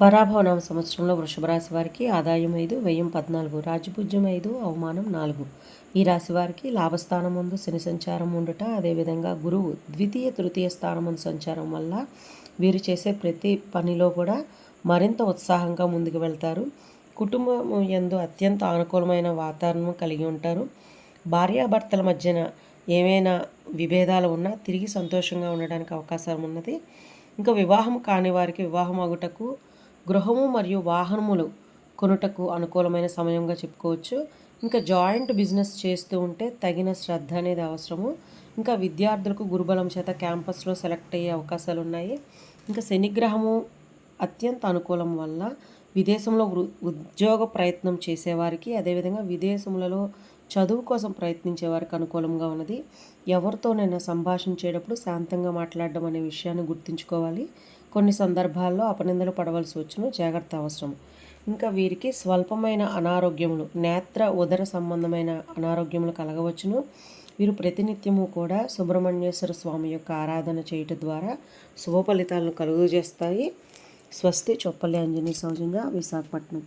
పరాభవనామ సంవత్సరంలో వృషభ రాశి వారికి ఆదాయం 5, వ్యయం 14, రాజ్యపూజ్యం 5, అవమానం 4. ఈ రాశి వారికి లాభస్థానం ముందు శని సంచారం ఉండుట, అదేవిధంగా గురువు ద్వితీయ తృతీయ స్థానం ముందు సంచారం వల్ల వీరు చేసే ప్రతి పనిలో కూడా మరింత ఉత్సాహంగా ముందుకు వెళ్తారు. కుటుంబం యందు అత్యంత అనుకూలమైన వాతావరణం కలిగి ఉంటారు. భార్యాభర్తల మధ్యన ఏమైనా విభేదాలు ఉన్నా తిరిగి సంతోషంగా ఉండడానికి అవకాశం ఉన్నది. ఇంకా వివాహం కాని వారికి వివాహం అగుటకు, గృహము మరియు వాహనములు కొనుటకు అనుకూలమైన సమయంగా చెప్పుకోవచ్చు. ఇంకా జాయింట్ బిజినెస్ చేస్తూ ఉంటే తగిన శ్రద్ధ అనేది అవసరము. ఇంకా విద్యార్థులకు గురుబలం చేత క్యాంపస్లో సెలెక్ట్ అయ్యే అవకాశాలు ఉన్నాయి. ఇంకా శనిగ్రహము అత్యంత అనుకూలం వల్ల విదేశంలో ఉద్యోగ ప్రయత్నం చేసేవారికి, అదేవిధంగా విదేశములలో చదువు కోసం ప్రయత్నించే వారికి అనుకూలంగా ఉన్నది. ఎవరితోనైనా సంభాషించేటప్పుడు శాంతంగా మాట్లాడడం అనే విషయాన్ని గుర్తుంచుకోవాలి. కొన్ని సందర్భాల్లో అపనిందలు పడవలసి వచ్చును, జాగ్రత్త అవసరం. ఇంకా వీరికి స్వల్పమైన అనారోగ్యములు, నేత్ర ఉదర సంబంధమైన అనారోగ్యములు కలగవచ్చును. వీరు ప్రతినిత్యము కూడా సుబ్రహ్మణ్యేశ్వర స్వామి యొక్క ఆరాధన చేయటం ద్వారా శుభ ఫలితాలను కలుగజేస్తాయి. స్వస్తి. చొప్పల్లి ఆంజనేయ సౌజన్య, విశాఖపట్నం.